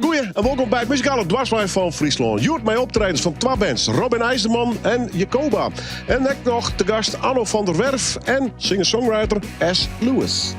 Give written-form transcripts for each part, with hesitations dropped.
Goeie en welkom bij het muzikale dwarslijn van Friesland. Joert mij optredens van twee bands, Robin IJzerman en Jacoba. En net nog te gast Anno van der Werf en singer-songwriter S. Lewis.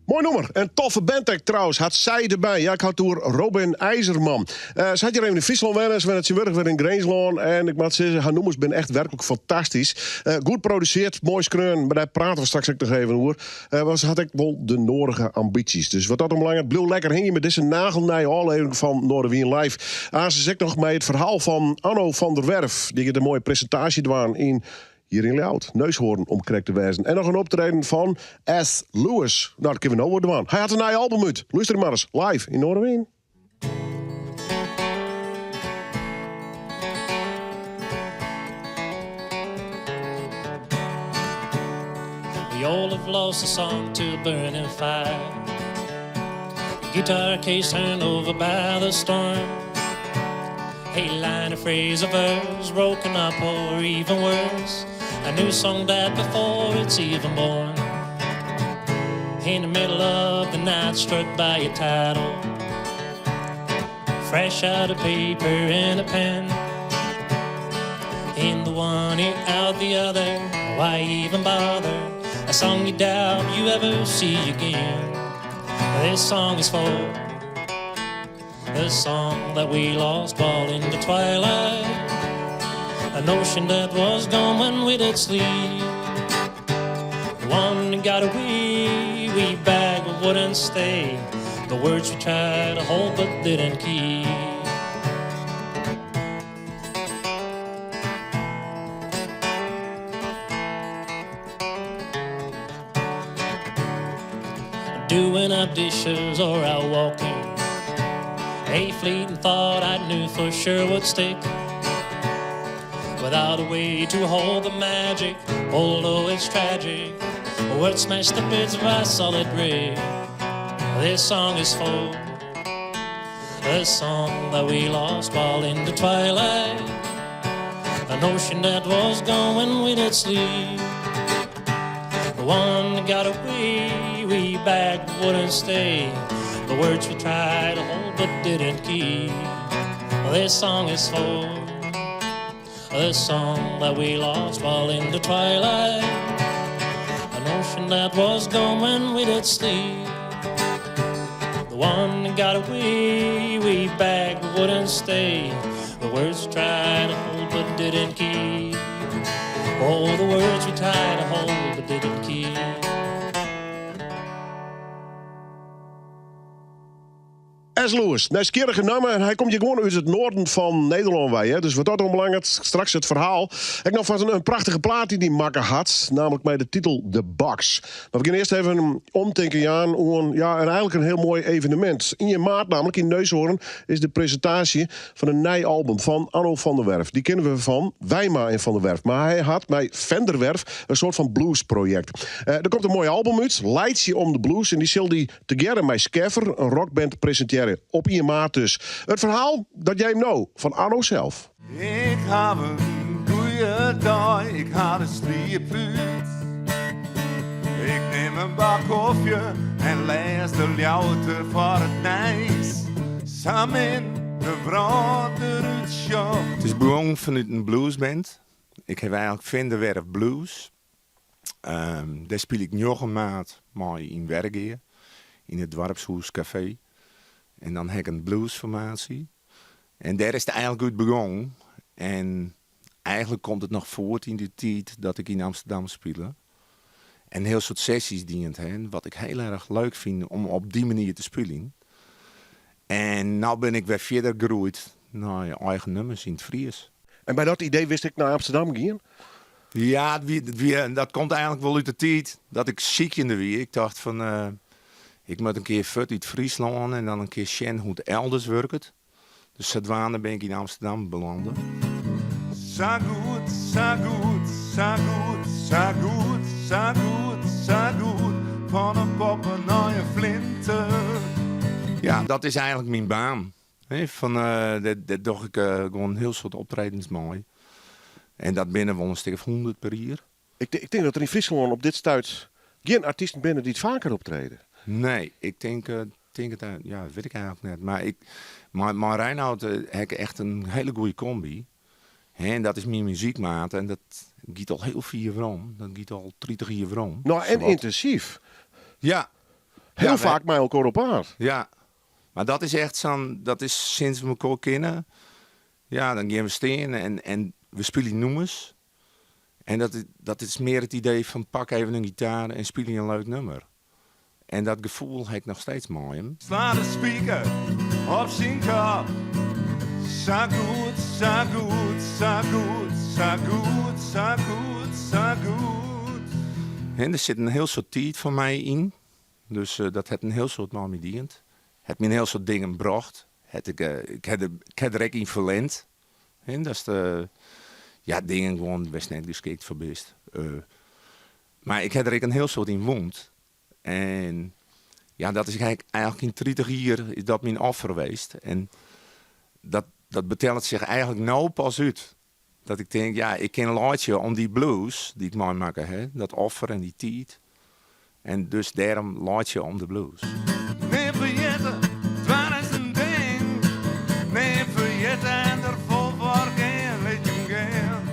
Mooi nummer. En toffe bandtek trouwens. Had zij erbij. Ja, ik had door Robin IJzerman. Ze had hier even in Friesland wennen. Ze werden het weer in Greensland. En ik moet zeggen, haar nummers zijn echt werkelijk fantastisch. Goed produceerd, mooi skreun. Maar daar praten we straks ook nog even over. Ze had ik wel de nodige ambities. Dus wat dat ombelangrijk, bleef lekker heen met deze nagelnije aflevering van Noorderwien Live. Ze zegt nog mee het verhaal van Anno van der Werf. Die had een mooie presentatie gedaan in... hier in Leeuwarden, Neushoorn om correct te wijzen. En nog een optreden van S. Lewis. Nou, dat kunnen we nou worden aan. Hij had een nieuw album uit. Luister maar eens, live in Noorderwien. We all have lost a song to a burning fire. Guitar case turned over by the storm. A line, a phrase, a verse broken up or even worse. A new song died before it's even born. In the middle of the night, struck by a title, fresh out of paper and a pen. In the one ear, out the other, why even bother? A song you doubt you ever see again. This song is for the song that we lost while in the twilight, a notion that was gone when we did sleep. one got a wee, wee bag but wouldn't stay. The words we tried to hold but didn't keep. Doing up dishes or out walking, a fleeting thought I knew for sure would stick. Without a way to hold the magic, although it's tragic, words smashed the bits of our solid brick. This song is for the song that we lost while in the twilight, an ocean that was gone when we did sleep. The one that got away, we back wouldn't stay. The words we tried to hold but didn't keep. This song is for the song that we lost while in the twilight, an ocean that was gone when we did sleep. The one that got away, we back wouldn't stay. The words we tried to hold but didn't keep. Oh, the words we tried to hold but didn't keep. S. Lewis, nieuwsgierige namen en hij komt hier gewoon uit het noorden van Nederland bij. Hè? Dus wat dat onbelangrijk, straks het verhaal. Ik nog van een prachtige plaat die makker had, namelijk met de titel The Box. Maar we gaan eerst even een omdenken aan eigenlijk een heel mooi evenement. In maart, namelijk in Neushoorn, is de presentatie van een nieuw album van Anno van der Werf. Die kennen we van Wijma en Van der Werf. Maar hij had bij Venderwerf een soort van bluesproject. Er komt een mooi album uit, Leidje om de Blues. En die zal die together met Skeffer, een rockband, presenteren. Op in maart dus. Het verhaal dat jij hem nou van Arno zelf. Ik heb een goeie dag, ik had een sliep uit. Ik neem een bak koffie en lees de louter voor het nijs. Samen de brander uit shop. Het is begonnen vanuit een bluesband. Ik heb eigenlijk Venderwerf Blues. Daar speel ik nog een maand maar in Wergeer. In het Dorpshuis Café. En dan heb ik een bluesformatie. En daar is het eigenlijk goed begonnen. En eigenlijk komt het nog voort in die tijd dat ik in Amsterdam speel. En heel soort sessies dient heen. Wat ik heel erg leuk vind om op die manier te spelen. En nu ben ik weer verder gegroeid naar je eigen nummers in het Fries. En bij dat idee wist ik naar Amsterdam gaan? Ja, dat komt eigenlijk wel uit de tijd dat ik ziek in de weer. Ik dacht van... ik moet een keer vet uit Friesland en dan een keer zien hoe het elders werkt. Dus zodoende ben ik in Amsterdam beland. Zo goed, zo goed, zo goed, zo goed, zo goed, zo goed. Van een poppen naar je flinten. Ja, dat is eigenlijk mijn baan. Dat doe ik gewoon heel soort optredens mooi. En dat binnen wel een stuk of 100 per jaar. Ik denk dat er in Friesland op dit stuit geen artiesten binnen die het vaker optreden. Nee, ik denk het, ja, dat weet ik eigenlijk net. Maar Reinoud heeft echt een hele goede combi. En dat is mijn muziekmaat en dat gaat al heel veel van. Dat gaat al 30 jaar van. Nou, en intensief. Ja. Heel Ja, vaak met elkaar op aard. Ja. Maar dat is echt dat is sinds we elkaar kennen. Ja, dan gaan we staan en we spelen nummers. En dat is meer het idee van pak even een gitaar en speel je een leuk nummer. En dat gevoel heb ik nog steeds mooi. Sla de speaker op zijn kop. Zo goed, zo goed, zo goed, zo goed, zo goed, zo goed. En er zit een heel soort tijd van mij in. Dus dat heeft een heel soort naar me dient. Het me een heel soort dingen gebracht. Ik heb er ook in verlend. En dat is dingen gewoon best net geschikt voor best. Maar ik heb er ook een heel soort in woont. En ja, dat is eigenlijk in 30 jaar is dat mijn offer geweest. En dat betelt zich eigenlijk nou pas uit. Dat ik denk, ja, ik ken een laatje om die blues die ik mij maak, dat offer en die tijd. En dus daarom laat je om de blues. Nee, vergeten, het is een ding. Nee, vergeten en er vol voor gaan. Let je hem gaan.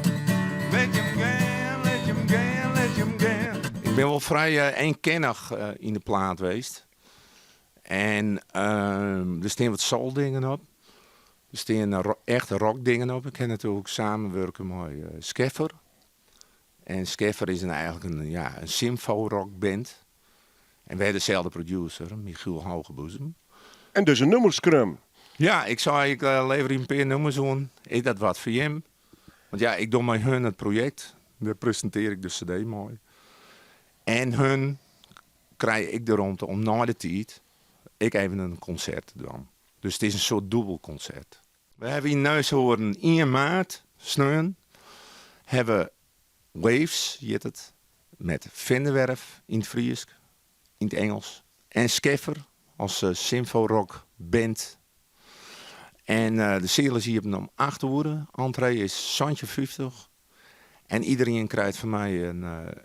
Let je hem gaan, let je hem gaan, let je hem gaan. Ik ben wel vrij eenkennig in de plaat geweest. En er staan wat soul dingen op. Er staan echte rock dingen op. Ik kan natuurlijk samenwerken met Skeffer. En Skeffer is eigenlijk een symfo-rock band. En we hebben dezelfde producer, Michiel Hogeboezem. En dus een nummerscrum. Ja, ik zei, ik lever een paar nummers aan. Is dat wat voor hem? Want ja, ik doe met hun het project. Daar presenteer ik de cd mooi. En hun krijg ik de ruimte om na de tijd ik even een concert te doen. Dus het is een soort dubbelconcert. We hebben in Neushoorn 1 maart, sneun, hebben Waves, heet het, met Vendewerf in het Fries, in het Engels. En Skeffer als symfo-rock band. En de series hier hebben om 8 uur. Entree is €50. En iedereen krijgt van mij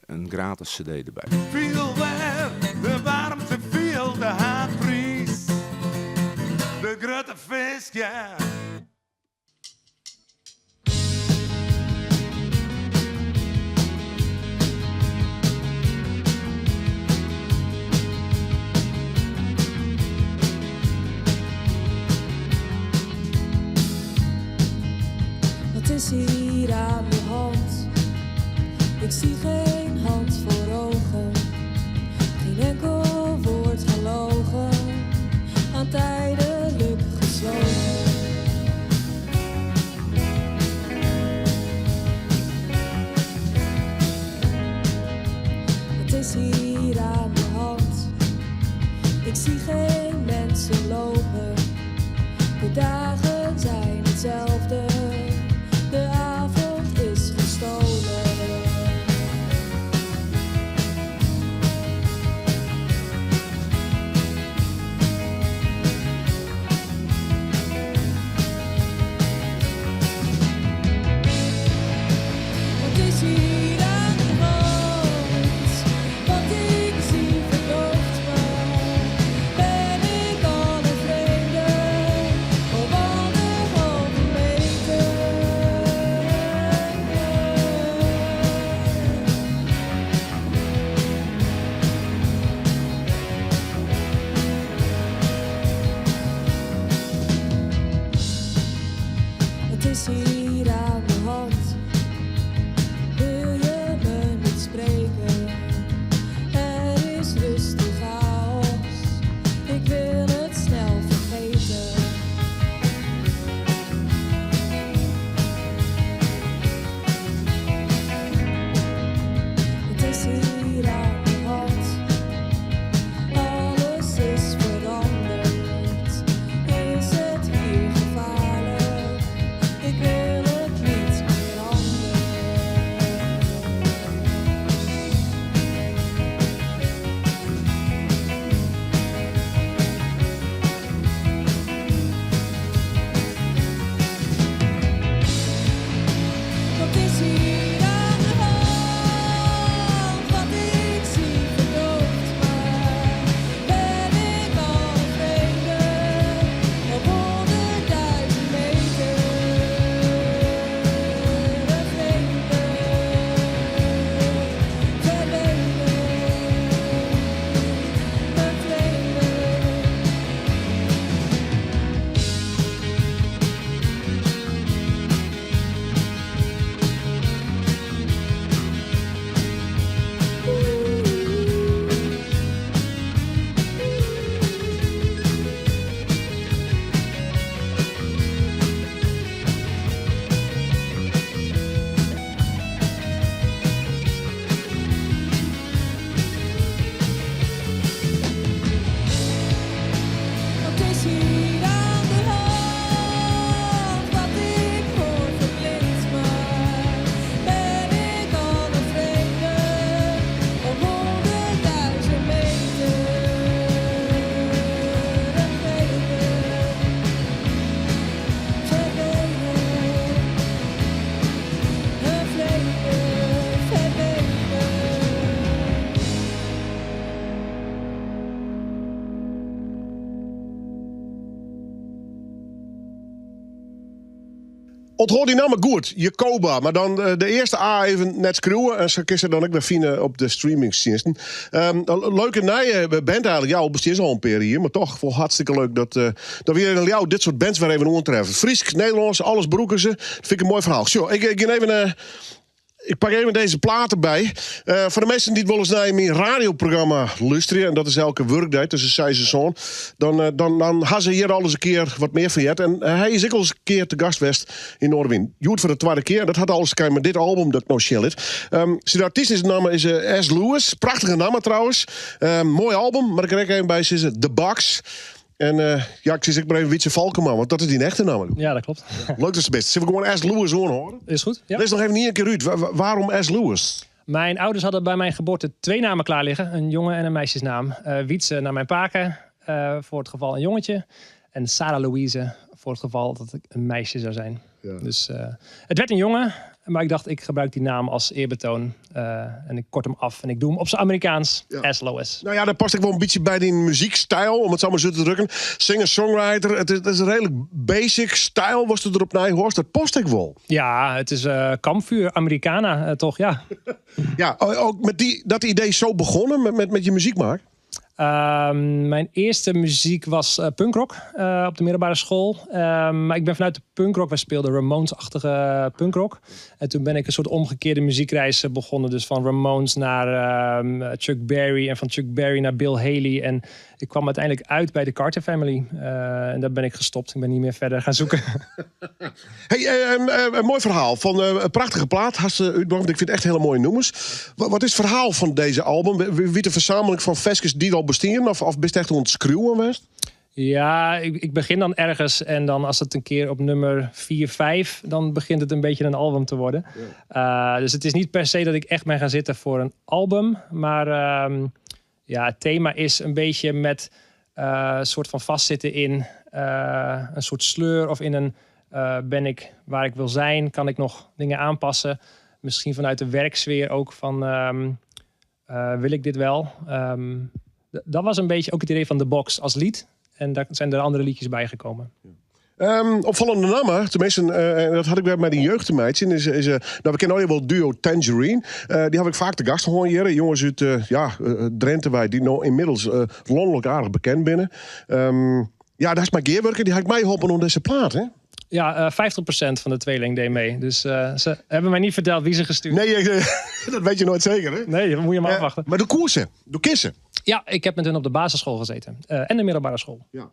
een gratis cd erbij. Veel weer, de warmte veel, de haatprijs. De grote feest, ja. Wat is hier aan de hand? Ik zie geen hand voor ogen, geen enkel woord gelogen, aan tijdelijk gesloten. Wat is hier aan de hand? Ik zie geen mensen lopen, de dagen zijn hetzelfde. De avond is gestolen. Wat is hier aan de hand? Wat ik zie verdooft me. Ben ik al een vreemde op anderhalve meter? Wat is hier aan de hand? Wil je me niet spreken? Er is rustig chaos. Ik wil het snel vergeten. Wat is hier aan de hand? Alles is veranderd. Is het hier gevaarlijk? Ik wil het niet meer anders. Wat is hier aan de hand? Wat ik zie verdooft me. Ben ik al een vreemde op 100.000 meter? Een vreemde, verleden, een vreemde. Wat is hier aan de hand? Wat ik hoor verblindt me. Ben ik al een vreemde op 100.000 meter? Een vreemde, verdwenen. Een vreemde, verdwenen. Onthoud die namen goed, Jacoba. Maar dan de eerste A even net schreeuwen. En zo kun je dan ook weer vinden op de streamingsdiensten. Leuke nieuwe band eigenlijk. Ja, al bestaat al een paar hier. Maar toch, wel hartstikke leuk dat we jou dit soort bands weer even aantreffen. Fries, Nederlands, alles broeken ze. Dat vind ik een mooi verhaal. Zo, ik ga even Ik pak even deze platen bij. Voor de mensen die het wel eens naar mijn radioprogramma luisteren, en dat is elke workday tussen 6 en zo'n, dan gaan ze hier al eens een keer wat meer van je. En hij is ook al eens een keer te gast geweest in Noordwijn. Joet voor de tweede keer. Dat had alles te kijken met dit album dat ik nou chill het. Zijn artistisch naam is S. Lewis. Prachtige naam trouwens. Mooi album, maar ik rek even bij is The Box. En ik zie ik maar even Wietse Valkenman, want dat is die echte naam. Ja, dat klopt. Leuk, dat is het beste. Zullen we gewoon S. Lewis horen? Is goed. Ja. Lees nog even niet een keer uit. Waarom S. Lewis? Mijn ouders hadden bij mijn geboorte 2 namen klaar liggen. Een jongen- en een meisjesnaam. Wietse naar mijn paken, voor het geval een jongetje. En Sarah Louise, voor het geval dat ik een meisje zou zijn. Ja. Dus het werd een jongen, maar ik dacht ik gebruik die naam als eerbetoon. En ik kort hem af en ik doe hem op zijn Amerikaans. Ja. S. Lewis. Nou ja, dat past ik wel een beetje bij die muziekstijl, om het zo maar zo te drukken. Singer-songwriter, het is een redelijk basic stijl, was het erop Nijhorst. Dat past ik wel. Ja, het is kampvuur, Americana toch, ja. Ja, ook met dat idee zo begonnen met je muziek maken? Mijn eerste muziek was punkrock op de middelbare school. Maar ik ben vanuit de punkrock, wij speelden Ramones-achtige punkrock. En toen ben ik een soort omgekeerde muziekreis begonnen. Dus van Ramones naar Chuck Berry en van Chuck Berry naar Bill Haley. En ik kwam uiteindelijk uit bij de Carter Family. En daar ben ik gestopt. Ik ben niet meer verder gaan zoeken. Hey, een mooi verhaal van een prachtige plaat. Ik vind het echt hele mooie noemers. Wat is het verhaal van deze album? Wie de verzameling van veskes die al bestaan? Of best echt ontschreeuwen geweest? Ja, ik begin dan ergens en dan als het een keer op nummer 4, 5, dan begint het een beetje een album te worden. Ja. Dus het is niet per se dat ik echt ben gaan zitten voor een album, maar het thema is een beetje met een soort van vastzitten in een soort sleur of in een ben ik waar ik wil zijn, kan ik nog dingen aanpassen. Misschien vanuit de werksfeer ook van wil ik dit wel? Dat was een beetje ook het idee van The Box als lied. En daar zijn er andere liedjes bij gekomen. Opvallende namen, tenminste, dat had ik bij die jeugdmeidje. We kennen al wel duo Tangerine. Die heb ik vaak te gast gehoord hier. Jongens uit Drenthe, wij die nou inmiddels landelijk aardig bekend binnen. Dat is mijn gearwerker, die had ik mij geholpen om deze plaat, hè? Ja, 50% van de tweeling deed mee. Dus ze hebben mij niet verteld wie ze gestuurd. Nee, dat weet je nooit zeker, hè? Nee, dan moet je maar afwachten. Maar de koersen, de kissen. Ja, ik heb met hun op de basisschool gezeten. En de middelbare school. Ja.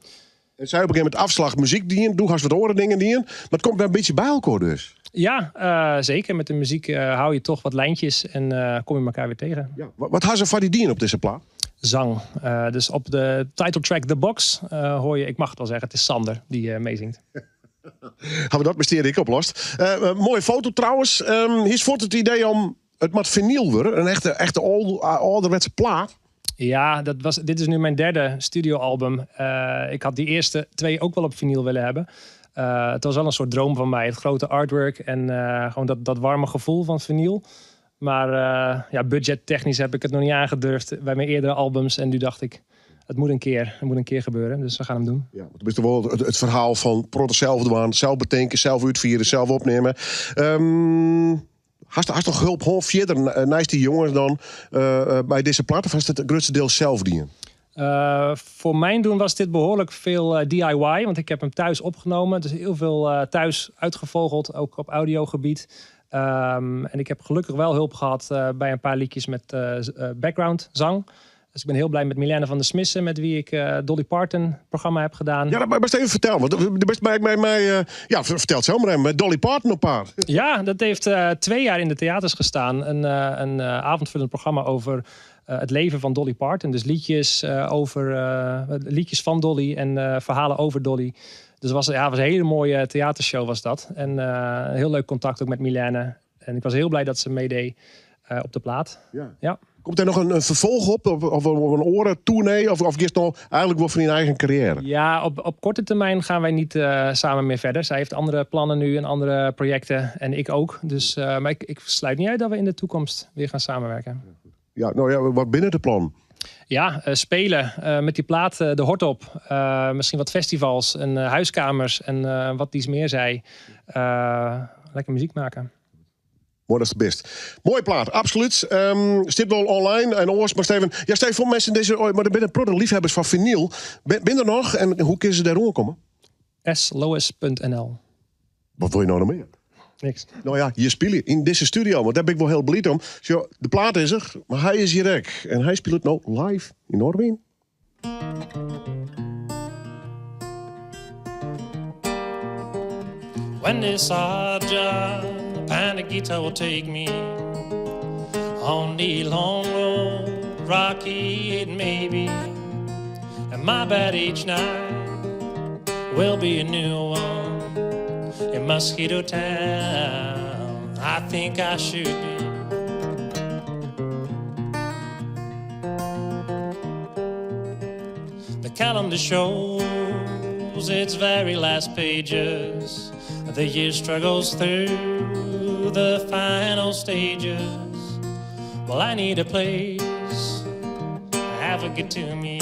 En zij op een gegeven moment afslag muziek dienen. Doe haast wat oren dingen dienen. Maar het komt wel een beetje bij elkaar dus. Ja, zeker. Met de muziek hou je toch wat lijntjes en kom je elkaar weer tegen. Ja. Wat gaan ze van die dienen op deze plaat? Zang. Dus op de title track The Box hoor je, ik mag het wel zeggen, het is Sander die meezingt. Gaan we dat mysterie ik oplost. Mooie foto trouwens. Hier is voor het idee om het met vinyl worden. Een echte ouderwetse plaat. Ja, dit is nu mijn 3e studioalbum. Ik had die eerste 2 ook wel op vinyl willen hebben. Het was wel een soort droom van mij. Het grote artwork en gewoon dat warme gevoel van vinyl. Maar budgettechnisch heb ik het nog niet aangedurfd bij mijn eerdere albums. En nu dacht ik, het moet een keer gebeuren. Dus we gaan hem doen. Ja, dat is toch wel het verhaal van protten zelf doen, zelf bedenken, zelf uitvieren, zelf opnemen. Hast nog hulp verder naast die jongens dan bij deze plaat? Of was het grootste deel zelf dienen? Voor mijn doen was dit behoorlijk veel DIY. Want ik heb hem thuis opgenomen. Dus heel veel thuis uitgevogeld. Ook op audiogebied. En ik heb gelukkig wel hulp gehad bij een paar liedjes met background zang. Dus ik ben heel blij met Milena van der Smissen, met wie ik Dolly Parton programma heb gedaan. Ja, dat best even vertellen. Want vertel het zelf maar even. Met Dolly Parton op paar. Ja, dat heeft 2 jaar in de theaters gestaan. Een avondvullend programma over het leven van Dolly Parton. Dus liedjes liedjes van Dolly en verhalen over Dolly. Dus het was een hele mooie theatershow was dat. En heel leuk contact ook met Milena. En ik was heel blij dat ze meedeed op de plaat. Ja. Komt er nog een vervolg op? Of een oren-tournee? Of gist nog eigenlijk wel van je eigen carrière? Ja, op korte termijn gaan wij niet samen meer verder. Zij heeft andere plannen nu en andere projecten. En ik ook. Dus, maar ik sluit niet uit dat we in de toekomst weer gaan samenwerken. Ja, nou ja, wat binnen de plan? Ja, spelen met die plaat de hort op. Misschien wat festivals en huiskamers en wat dies meer zei. Lekker muziek maken. Mooi, dat is het best. Mooie plaat, absoluut. Zit wel online en oors. Maar Steven, voor mensen deze, maar er binnen product liefhebbers van vinyl. Ben er nog en hoe kunnen ze daar komen? slowes.nl. Wat wil je nou nog meer? Niks. Nou ja, je speelt in deze studio, want daar ben ik wel heel blij om. Zo, de plaat is er, maar hij is hier ook. En hij speelt nou live in Noordwien. When this hard job and the guitar will take me on the long road, rocky it may be, and my bed each night will be a new one in Mosquito Town. I think I should be. The calendar shows its very last pages. The year struggles through the final stages. Well, I need a place to have a get to me.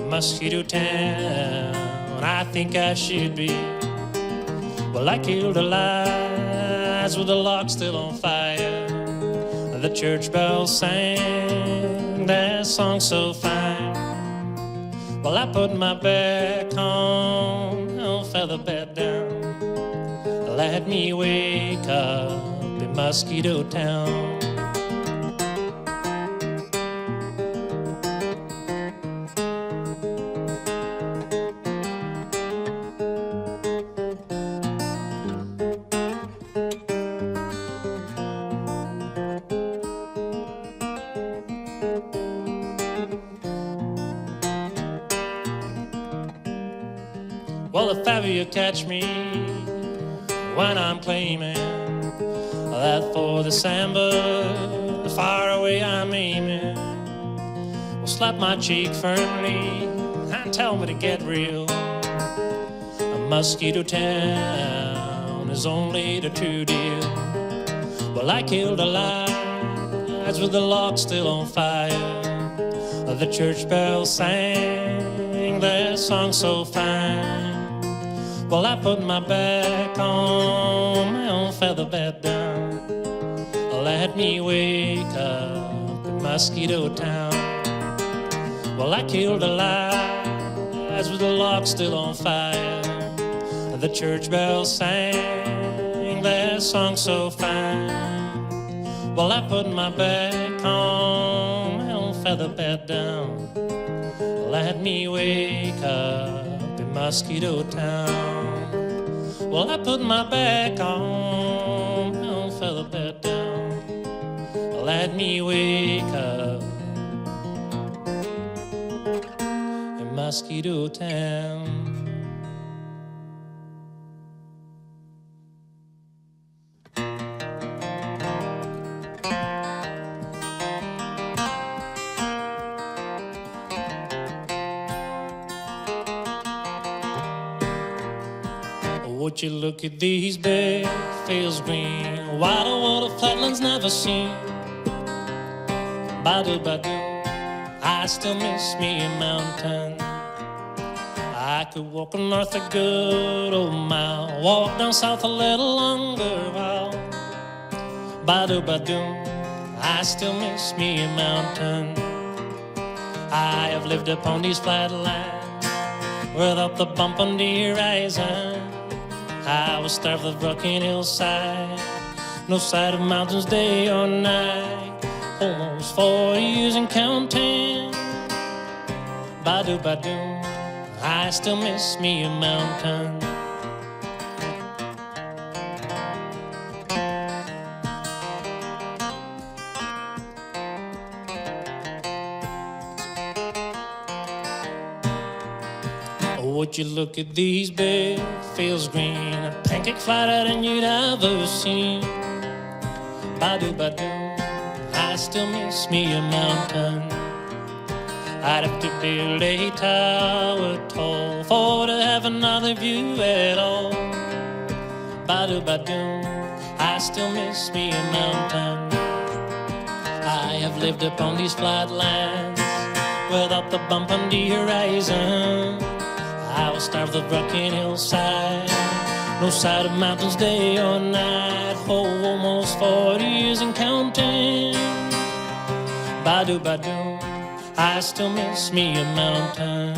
Mosquito Town, I think I should be. Well, I killed the lights with the lock still on fire. The church bells sang their song so fine. Well, I put my back on, feather bed down. Let me wake up in Mosquito Town. Well, if ever you catch me when I'm claiming that for the samba, far away I'm aiming, well, slap my cheek firmly and tell me to get real. A Mosquito Town is only the true deal. Well, I killed the lights with the lock still on fire. The church bells sang their song so fine. Well, I put my back on my own feather bed down. Let me wake up in Mosquito Town. Well, I killed the lights with the lock still on fire. The church bells sang their song so fine. Well, I put my back on my own feather bed down. Let me wake up in Mosquito Town. Well, I put my back on my own feather bed down. Let me wake up in Mosquito Town. Would you look at these big fields green, wider water flatlands never seen. Badu, I still miss me a mountain. I could walk north a good old mile, walk down south a little longer while. Badu, I still miss me a mountain. I have lived upon these flatlands without the bump on the horizon. I was starved of rocking hillside, no sight of mountains day or night. Almost 4 years and counting. Badu, I still miss me a mountain. Would you look at these big fields green, a pancake flatter than you'd ever seen. Badu, I still miss me a mountain. I'd have to build a tower tall for to have another view at all. Badu, I still miss me a mountain. I have lived upon these flatlands without the bump on the horizon. I was starved of rocking hillside, no sight of mountains day or night. Oh, almost 40 years and counting. Badu, I still miss me a mountain.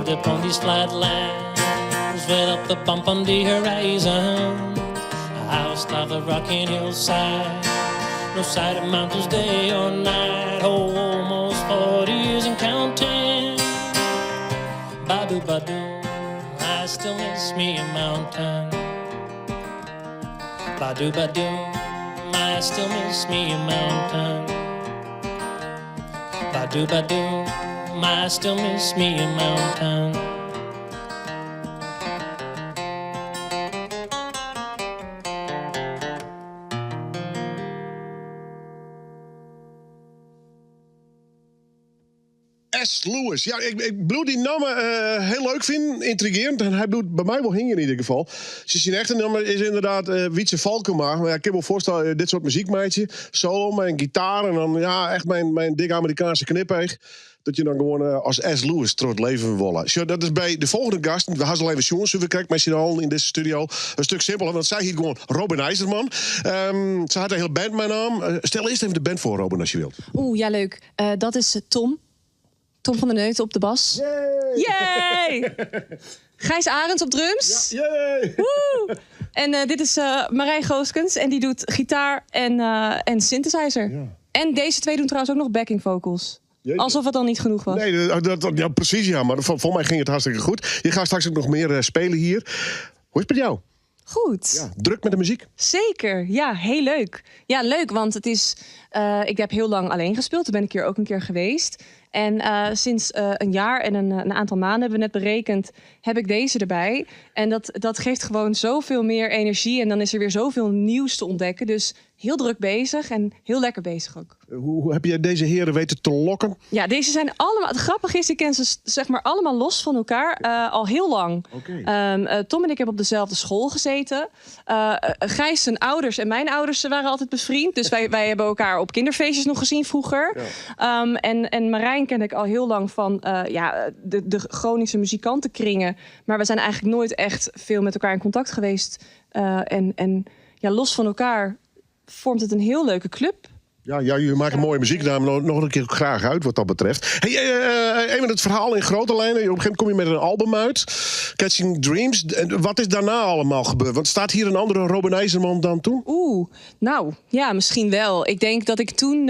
Ended upon these flat lands without the bump on the horizon. A house of the rocking hillside, no sight of mountains day or night. Oh, almost 40 years and counting. Badu badu, I still miss me a mountain. Badu badu, I still miss me a mountain. Badu badu, I still miss me a mountain. S. Lewis. Ja, ik bedoel die naam heel leuk vind, intrigerend. En hij bedoelt bij mij wel hingen in ieder geval. Zijn echte naam is inderdaad Wietse Valkema. Maar ja, ik kan me wel voorstellen, dit soort muziekmeidje. Solo, met een gitaar en dan ja, echt mijn dikke Amerikaanse knippeeg. Dat je dan gewoon als S. Lewis door het leven willen. Zo, dat is bij de volgende gast. We hadden al even jongens, we kijken met z'n allen in deze studio. Een stuk simpeler, want zij hier gewoon Robin IJzerman. Ze had een hele band mijn naam. Stel eerst even de band voor, Robin, als je wilt. Oeh, ja, leuk. Dat is Tom. Tom van der Neut op de bas. Yay! Gijs Arends op drums. Ja, yay! Woe! En dit is Marijn Gooskens. En die doet gitaar en synthesizer. Ja. En deze twee doen trouwens ook nog backing vocals. Jeetje. Alsof het dan niet genoeg was. Nee, ja, precies, ja. Maar voor mij ging het hartstikke goed. Je gaat straks ook nog meer spelen hier. Hoe is het met jou? Goed. Ja, druk met de muziek? Zeker. Ja, heel leuk. Ja, leuk, want het is... ik heb heel lang alleen gespeeld. Toen ben ik hier ook een keer geweest. En sinds een jaar en een aantal maanden hebben we net berekend, heb ik deze erbij. En dat geeft gewoon zoveel meer energie. En dan is er weer zoveel nieuws te ontdekken. Dus heel druk bezig en heel lekker bezig ook. Hoe heb je deze heren weten te lokken? Ja, deze zijn allemaal... Het grappige is, ik ken ze zeg maar allemaal los van elkaar al heel lang. Oké. Tom en ik hebben op dezelfde school gezeten. Gijs zijn ouders en mijn ouders waren altijd bevriend. Dus wij hebben elkaar op kinderfeestjes nog gezien vroeger. Ja. En Marijn ken ik al heel lang van de Groningse muzikantenkringen. Maar we zijn eigenlijk nooit echt veel met elkaar in contact geweest. En los van elkaar vormt het een heel leuke club. Ja, jullie maken mooie muziek, daar nog een keer graag uit wat dat betreft. Hey, even het verhaal in grote lijnen. Op een gegeven moment kom je met een album uit, Catching Dreams. Wat is daarna allemaal gebeurd? Want staat hier een andere Robin IJzerman dan toen? Nou, ja, misschien wel. Ik denk dat ik toen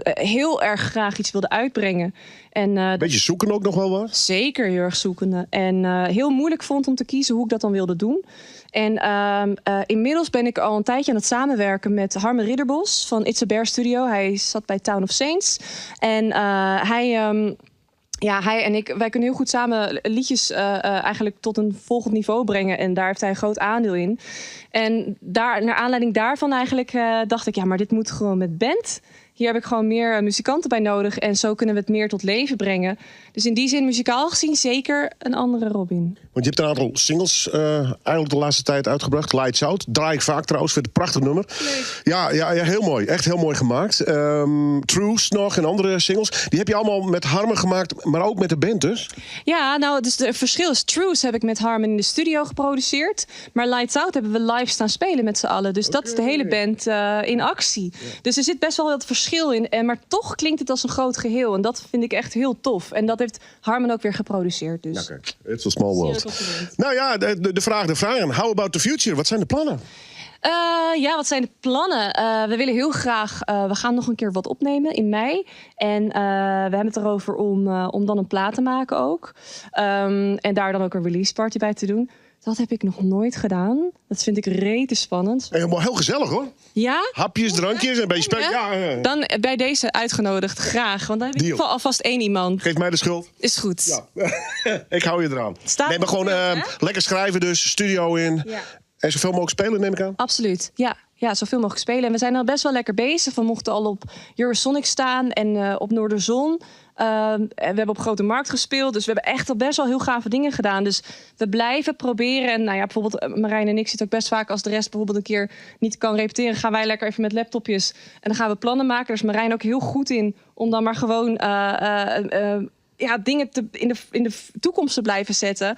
heel erg graag iets wilde uitbrengen. Beetje zoeken ook nog wel wat? Zeker heel erg zoekende. En heel moeilijk vond om te kiezen hoe ik dat dan wilde doen. En inmiddels ben ik al een tijdje aan het samenwerken met Harmen Ridderbos van It's a Bear Studio. Hij zat bij Town of Saints. En hij en ik, wij kunnen heel goed samen liedjes eigenlijk tot een volgend niveau brengen. En daar heeft hij een groot aandeel in. En naar aanleiding daarvan eigenlijk dacht ik, ja, maar dit moet gewoon met band. Hier heb ik gewoon meer muzikanten bij nodig. En zo kunnen we het meer tot leven brengen. Dus in die zin, muzikaal gezien, zeker een andere Robin. Want je hebt een aantal singles eigenlijk de laatste tijd uitgebracht. Lights Out. Draai ik vaak trouwens. Vind het een prachtig nummer. Nee. Ja, heel mooi. Echt heel mooi gemaakt. Truth nog en andere singles. Die heb je allemaal met Harmen gemaakt, maar ook met de band dus? Ja, nou, dus het verschil is Truth heb ik met Harmen in de studio geproduceerd. Maar Lights Out hebben we live staan spelen met z'n allen. Dus dat is de hele band in actie. Ja. Dus er zit best wel wat verschil in. Maar toch klinkt het als een groot geheel. En dat vind ik echt heel tof. En dat heeft Harmen ook weer geproduceerd. Dus. Okay. It's a small world. Nou ja, de vragen. How about the future? Wat zijn de plannen? Wat zijn de plannen? We willen heel graag... we gaan nog een keer wat opnemen in mei. En we hebben het erover om dan een plaat te maken ook. En daar dan ook een release party bij te doen. Dat heb ik nog nooit gedaan. Dat vind ik rete spannend. Heel gezellig hoor. Ja? Hapjes, drankjes en een beetje spel. Ja. Dan bij deze uitgenodigd, graag. Want dan heb ik alvast 1 iemand. Geef mij de schuld. Is goed. Ja. Ik hou je eraan. Nee, maar gewoon lekker schrijven dus, studio in. Ja. En zoveel mogelijk spelen, neem ik aan? Absoluut, ja, zoveel mogelijk spelen. En we zijn al best wel lekker bezig. We mochten al op Eurosonic staan en op Noorderzon. En we hebben op Grote Markt gespeeld. Dus we hebben echt al best wel heel gave dingen gedaan. Dus we blijven proberen. En nou ja, bijvoorbeeld Marijn en ik zitten ook best vaak... als de rest bijvoorbeeld een keer niet kan repeteren... gaan wij lekker even met laptopjes. En dan gaan we plannen maken. Daar is Marijn ook heel goed in. Om dan maar gewoon... dingen in de toekomst te blijven zetten.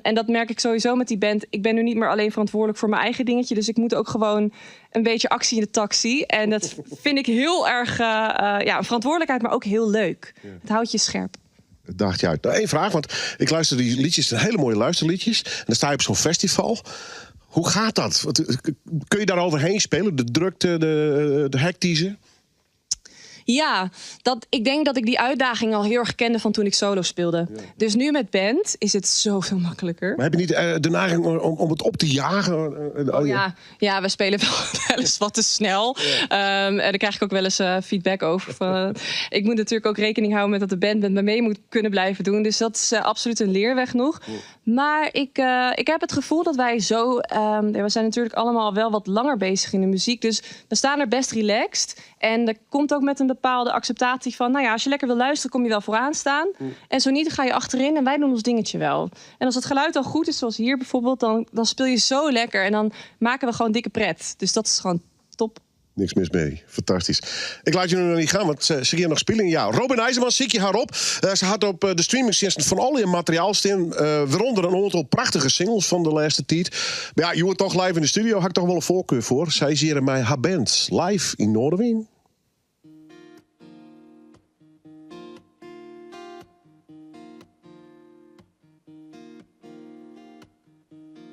En dat merk ik sowieso met die band. Ik ben nu niet meer alleen verantwoordelijk voor mijn eigen dingetje. Dus ik moet ook gewoon een beetje actie in de taxi. En dat vind ik heel erg een verantwoordelijkheid, maar ook heel leuk. Ja. Het houdt je scherp. dacht je uit. Nou, één vraag, want ik luister die liedjes, zijn hele mooie luisterliedjes. En dan sta je op zo'n festival. Hoe gaat dat? Kun je daar overheen spelen? De drukte, de hectische? Ja, ik denk dat ik die uitdaging al heel erg kende van toen ik solo speelde. Ja. Dus nu met band is het zoveel makkelijker. Maar heb je niet de neiging om het op te jagen? Ja, we spelen wel eens wat te snel. Ja. En daar krijg ik ook wel eens feedback over. Ik moet natuurlijk ook rekening houden met dat de band met me mee moet kunnen blijven doen. Dus dat is absoluut een leerweg nog. Ja. Maar ik heb het gevoel dat wij zo... we zijn natuurlijk allemaal wel wat langer bezig in de muziek. Dus we staan er best relaxed. En er komt ook met een bepaalde acceptatie van... nou ja, als je lekker wil luisteren, kom je wel vooraan staan. En zo niet, dan ga je achterin en wij doen ons dingetje wel. En als het geluid dan goed is, zoals hier bijvoorbeeld... dan speel je zo lekker en dan maken we gewoon dikke pret. Dus dat is gewoon top. Niks mis mee. Fantastisch. Ik laat je nu nog niet gaan, want ze gaan nog spelen. Ja, Robin IJzerman, zie ik je haar op. Ze had op de streamingsdiensten van al je materiaal staan. Waaronder een aantal prachtige singles van de laatste tijd. Maar ja, je wordt toch live in de studio. Had ik toch wel een voorkeur voor. Zij hier mij haar band live in Noorderwien.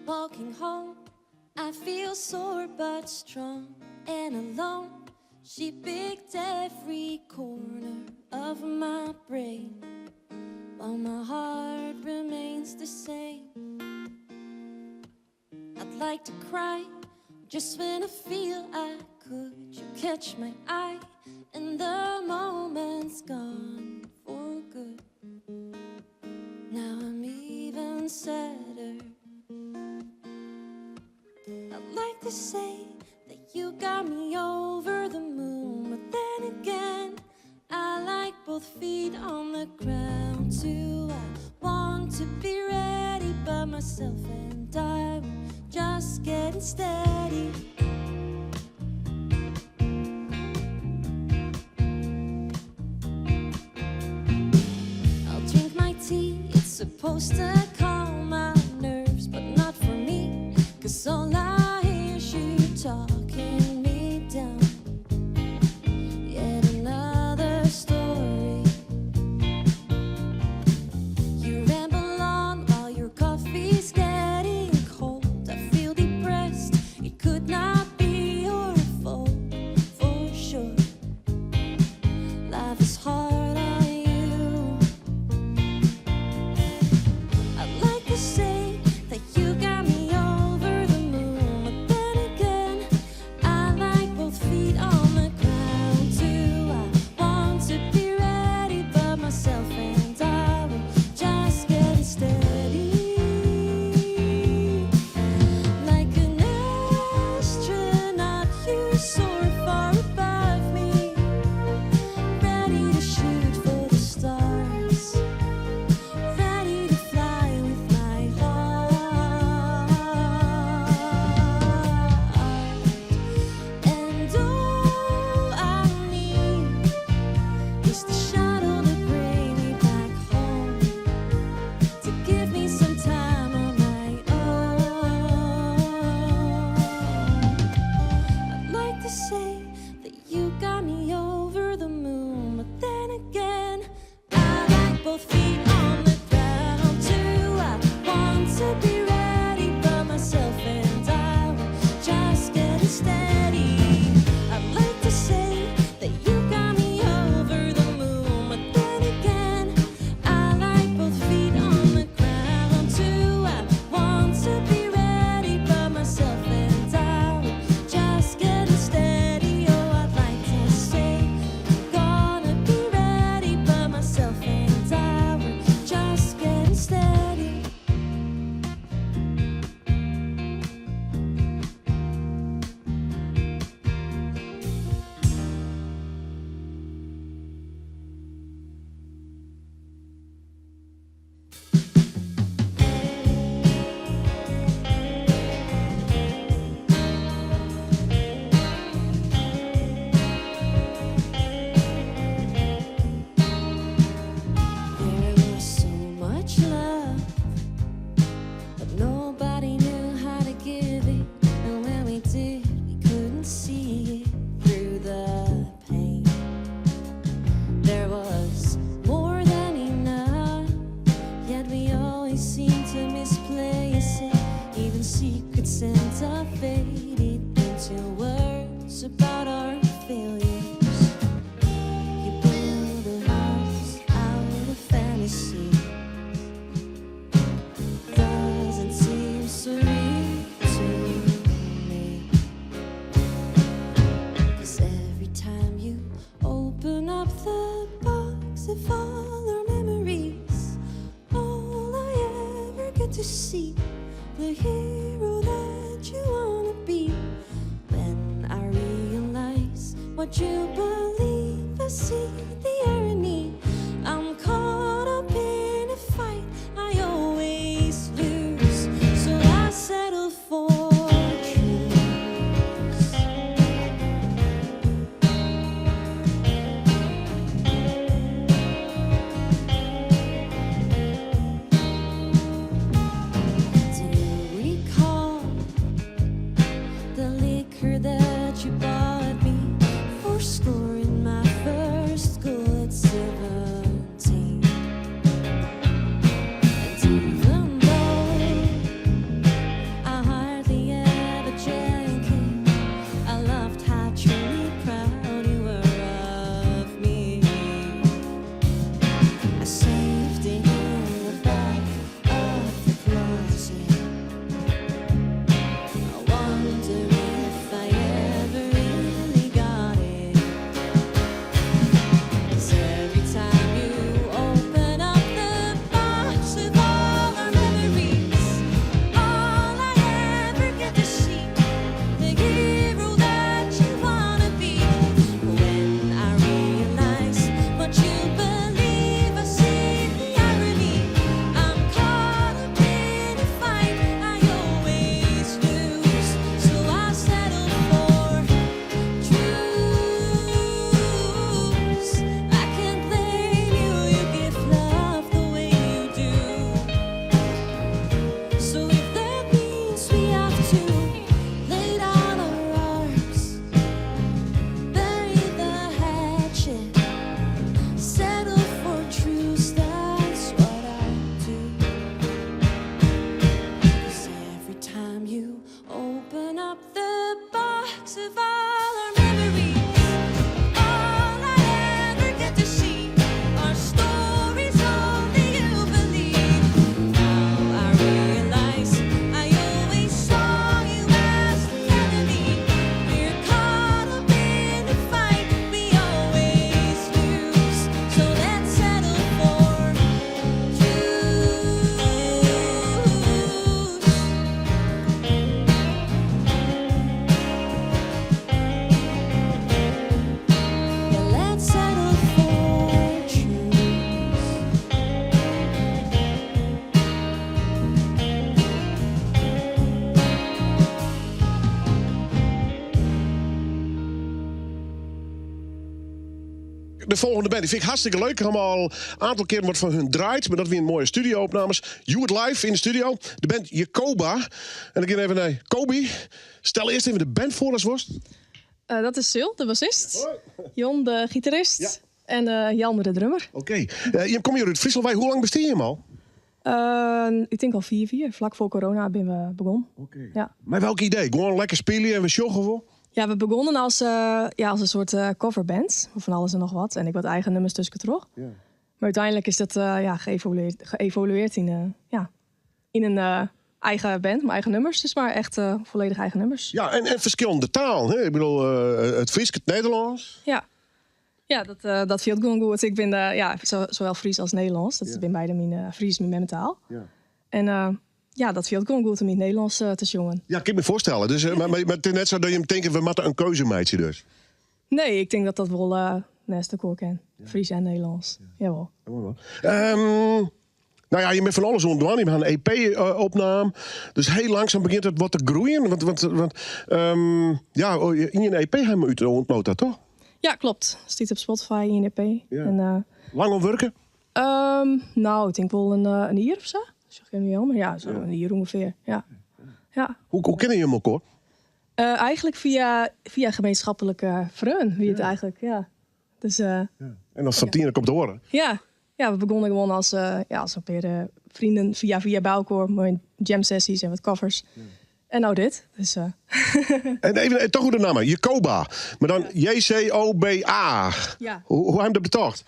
Walking home, I feel sore but strong and alone. She picked every corner of my brain, while my heart remains the same. I'd like to cry just when I feel I could. You catch my eye and the moment's gone for good. Now I'm even sadder. I'd like to say that you got me over the moon, but then again, I like both feet on the ground too. I want to be ready by myself, and I'm just getting steady. I'll drink my tea, it's supposed to calm my nerves, but not for me, 'cause all I hear is you talking me down. Yet another story. You ramble on while your coffee's getting cold. I feel depressed, it could not be your fault, for sure. Life is hard on you. I'd like to say that you got me over the moon, but then again, I like both feet on the ground too. I want to be ready by myself, and I will just get steady. Like an astronaut, you soar far above me, ready to shoot for the stars, ready to fly with my heart. always seem to misplace it. Even secret Santa faded into words about our failures. You build a house out of fantasy. Doesn't seem so real to me. 'Cause every time you open up the box of all our memories, all I ever get to see the hero that you wanna be. When I realize what you believe, I see the irony. I'm caught up in a fight I always lose, so I settle for truth. Do you recall the liquor that you bought me for scoring my first goal at 17? And even though I hardly ever drank it, I loved how truly proud you were of me. I saved it in the back of the closet. I wonder if I ever really got it. 'Cause every time you open up the box of all our memories, all I ever get to see the hero that you wanna be. When I realize what you believe, I see the irony. I'm caught up in a fight I always lose, so I settle for truth. I can't blame you, you give love the way you do. So if that means we have to lay down our arms, bury the hatchet, settle for truth, that's what I do. 'Cause every time you open up the box of all our memories, all I ever get to see are stories only you believe. Now I realize I always saw you as the enemy. We're caught up in the fight we always lose, so let's settle for truth. Yeah, let's settle for truth. De volgende band, die vind ik hartstikke leuk. Ik heb al een aantal keren wat van hun draait. Maar dat weer een mooie studio-opnames. You It Live in de studio. De band Jacoba. En dan gaan we even naar Kobi. Stel eerst even de band voor als worst. Dat is Sil, de bassist. Jon, de gitarist. En Jan, de drummer. Oké. Je kom hier uit Friesland. Hoe lang besteed je hem al? Ik denk al 4. Vlak voor corona ben we begonnen. Oké. Ja. Maar welk idee? Gewoon lekker spelen en we sjoggen voor? Ja, we begonnen als een soort coverband. Van alles en nog wat. En ik wat eigen nummers tussen terug. Ja. Maar uiteindelijk is dat geëvolueerd in een eigen band, mijn eigen nummers. Dus maar echt volledig eigen nummers. Ja, en verschillende taal. Hè? Ik bedoel, het Fries, het Nederlands. Ja, dat viel gewoon goed. Ik ben zowel Fries als Nederlands. Dat ben beide mijn Fries en mijn taal. Ja. En dat viel gewoon goed om in het Nederlands te zongen. Ja, ik kan me voorstellen. Dus, maar het is net zo dat je hem denkt, we moeten een keuze maken dus. Nee, ik denk dat wel naast elkaar kan. Fries en Nederlands. Jawel. Nou ja, je bent van alles ontdaan. Je hebt een EP-opname. Dus heel langzaam begint het wat te groeien. Want in je EP hebben we u ontmoet dat, toch? Ja, klopt. Staat op Spotify in EP. Ja. En, Lang om werken? Nou, ik denk wel een jaar of zo. Zeg je niet maar ja, zo een jaar ongeveer. Ja. Hoe kennen je hem elkaar? Eigenlijk via gemeenschappelijke vrienden, wie het eigenlijk, ja. Dus, En als Santine komt te horen. ja, we begonnen gewoon als een paar vrienden via bij elkaar. Mooie jam sessies en wat covers. Ja. En nou dit. Dus, En even toch goed de naam. Jacoba. Maar dan J-C-O-B-A. Ja. Hoe heb je dat betocht?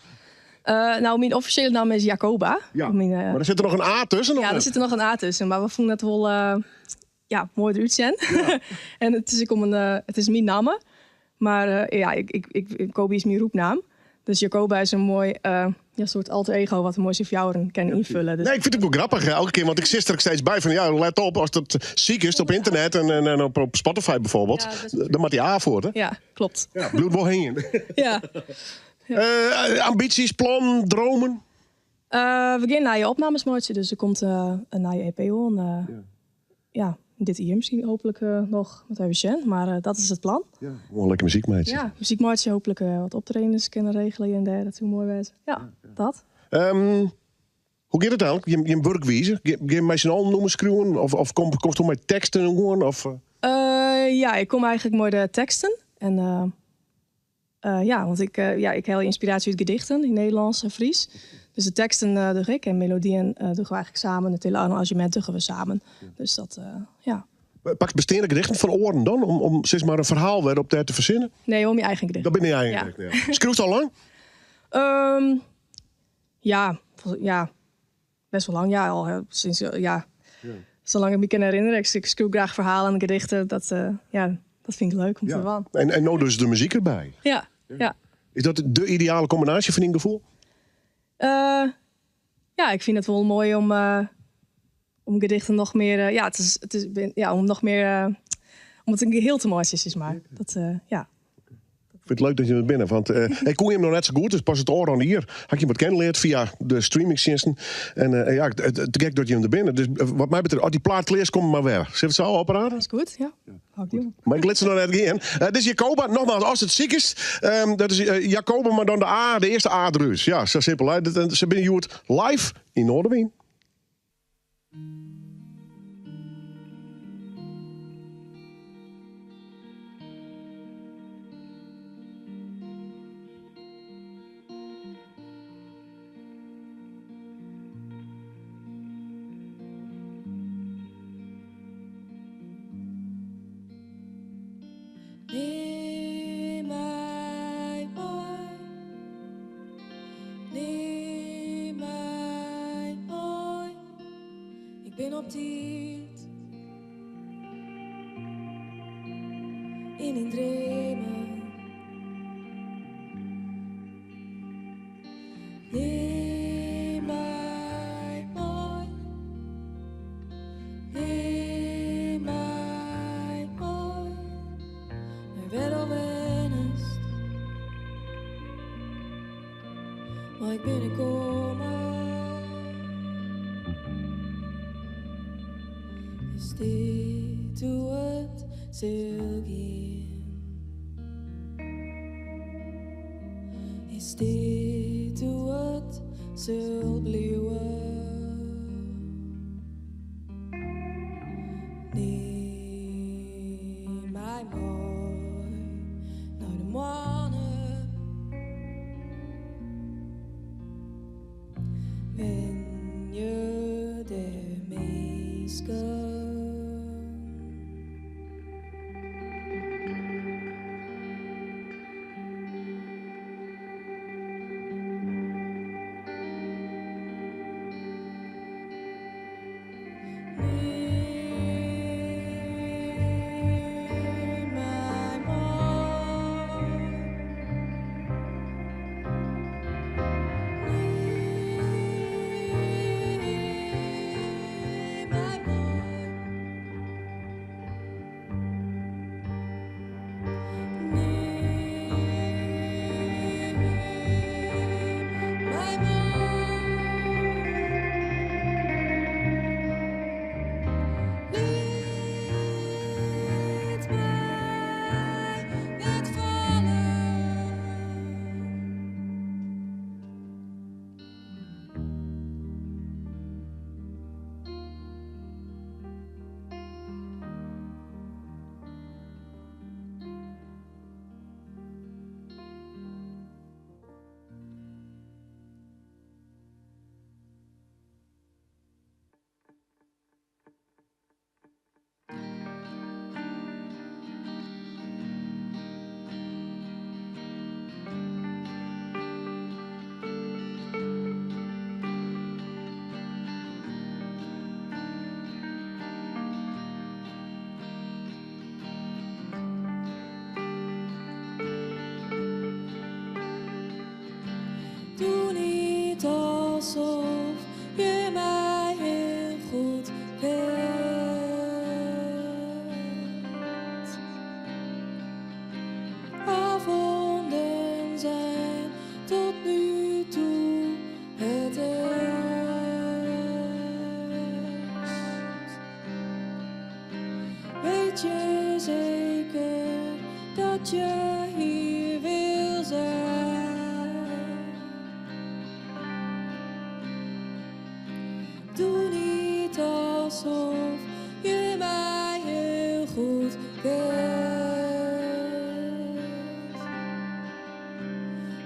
Nou, mijn officiële naam is Jacoba. Ja. Maar er zit er nog een A tussen? Ja, er zit er nog een A tussen. Maar we vonden het wel mooi eruit zijn. Ja. En het is mijn naam. Maar Kobe is mijn roepnaam. Dus Jacoba is een mooi soort alter ego wat we mooi voor jou kan invullen. Dus... Nee, ik vind het wel grappig elke keer. Want ik zit er steeds bij van let op als het ziek is op internet en op Spotify bijvoorbeeld. Ja, dan moet die A voor, hè? Ja, klopt. Ja, bloed wel heen. Ja. Ambities, plan, dromen? We gaan naar je opnames maatje, dus er komt een naar je EP on. Dit hier misschien hopelijk nog met even maar dat is het plan. Ja, gewoon lekker muziek meidje. Ja, muziekmaatje, hopelijk wat optredens kunnen regelen hier en daar, dat zou mooi wezen. Ja, dat. Hoe gaat het eigenlijk? Je werkwijze? Ga je mij z'n allen noemen schreeuwen? Of komt het met teksten gewoon? Of? Ik kom eigenlijk mooi de teksten. En want ik haal inspiratie uit gedichten in Nederlands en Fries. Dus de teksten doe ik en melodieën doen we eigenlijk samen. Het hele arrangement doen we samen. Dus dat, Pak je bestaande gedichten van oren dan? Om zeg maar een verhaal weer op te verzinnen? Nee, om je eigen gedichten. Dat ben je eigen gedichten, ja. Schreeuwt al lang? Best wel lang. Ja, al sinds, zolang ik me kan herinneren. Ik schreeuw graag verhalen en gedichten. Dat vind ik leuk om te doen. En nou dus de muziek erbij. Ja. Is dat de ideale combinatie van een gevoel? Ik vind het wel mooi om gedichten nog meer... om nog meer... om het een geheel te maken is maar. Ik vind het leuk dat je er binnen. Want ik kon je hem nog net zo goed. Dus pas het oor aan hier. Had je wat kennenleerd via de streamingdiensten. En te gek dat je hem er binnen. Dus wat mij betreft, als die plaat kleers, kom maar weer. Zit het zo apparaat? Dat is goed, ja. Hou ik die op. Maar ik let ze nog net in. Dit is Jacoba. Nogmaals, als het ziek is. Dat is Jacoba, maar dan de eerste A eruit. Ja, zo simpel. Hè. Ze binnen het live in Noorderwien. Neem mij mooi, neem mij mooi. Ik ben op tijd in een dromen. Neem mij mooi, neem mij mooi. Werd al wennest, maar ik binnenkomen. Is dit hoe het zal gaan? Is dit hoe het zal blijven? Neem mij mooi naar de mannen. Ben je de meeske? Neem mij mooi. Neem mij mooi. weet je zeker dat je hier wil zijn? Doe niet alsof je mij heel goed kent.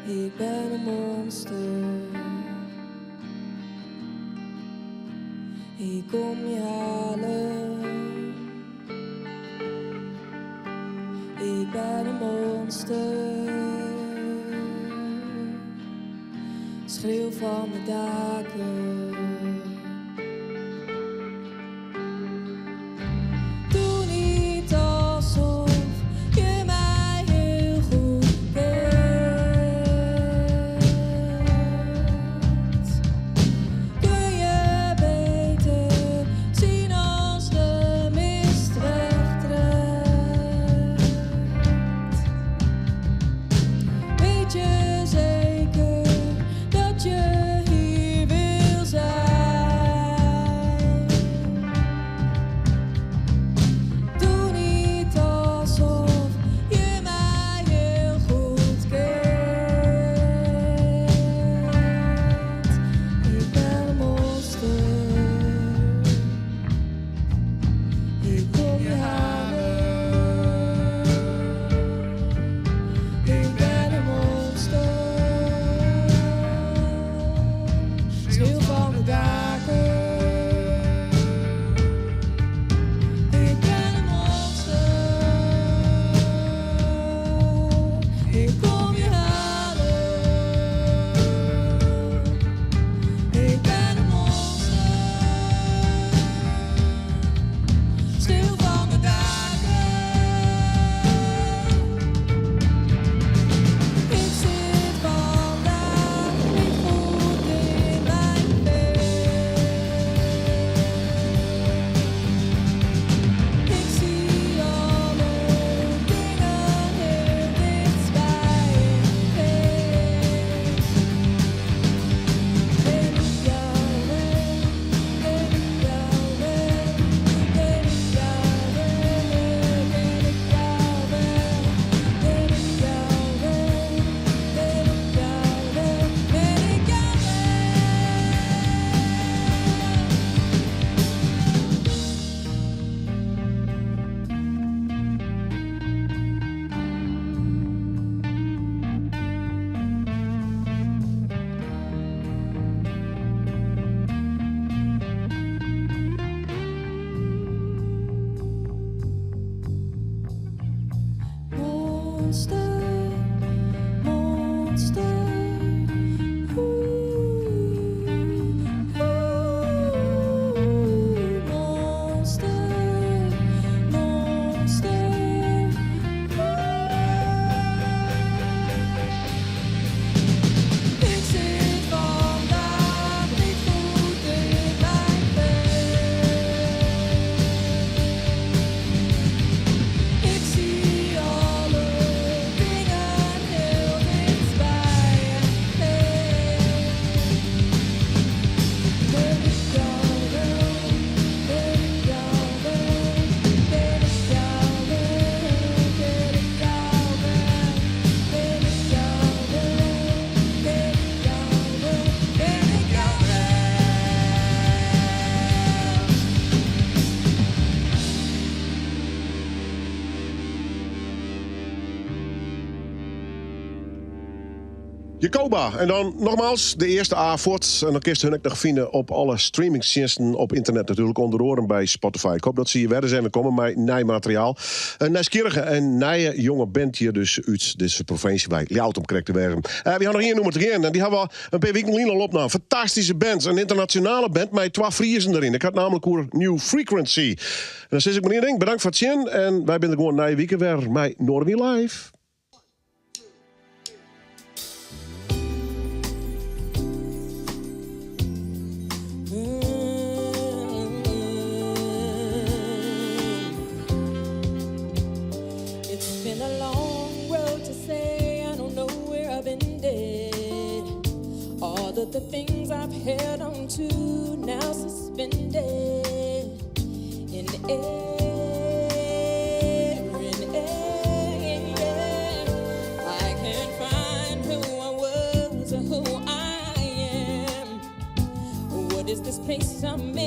Ik ben een monster. Ik kom je halen. Ik ben een monster. Schreeuw van de daken. Doe niet alsof je mij heel goed kent. Kun je beter zien als de mist wegtrekt? Weet je zeker dat je hier wil zijn? Doe niet alsof je mij heel goed kent. Ik ben een monster. Ik kom je halen. Ik ben een monster. Schreeuw van de daken. Ik ben een monster. Ik kom je halen. Ik ben een monster. Schreeuw van de daken. Ik zit vandaag niet goed in mijn bed. Ik zie alle dingen heel dichtbij in bed. Ben ik jou weg? Ben ik jou weg? Ben ik jou weg? Ben ik jou weg? Ben ik jou weg? Ben ik jou weg? Ben ik jou monster, monster. Monster, monster. Ik zit vandaag niet goed in mijn bed. Ik zie alle dingen heel dichtbij en ben ik jou wel? Ben ik jou wel? Ben ik jou wel? Ben ik jou wel? Ben ik jou wel? Ben ik jou wel? Ben ik jou Jacoba. En dan nogmaals de eerste avond. En dan kun je hun ook nog vinden op alle streamingsdiensten op internet. Natuurlijk onder oren bij Spotify. Ik hoop dat ze hier verder zijn. We komen met nieuw materiaal. Een nieuwsgierige en nieuwe jonge band hier dus uit deze provincie bij Ljouwt om correct te werken. We gaan nog één nummer te gaan. En die hebben we een paar weken al opname. Fantastische band. Een internationale band met 2 Friesen erin. Ik had namelijk over New Frequency. En dan zeg ik meneer Ding, bedankt voor het zien. En wij zijn er gewoon nieuwe weken weer met Noorderwie Live. It's been a long road to say I don't know where I've ended. All of the things I've held on to now suspended in the air. aan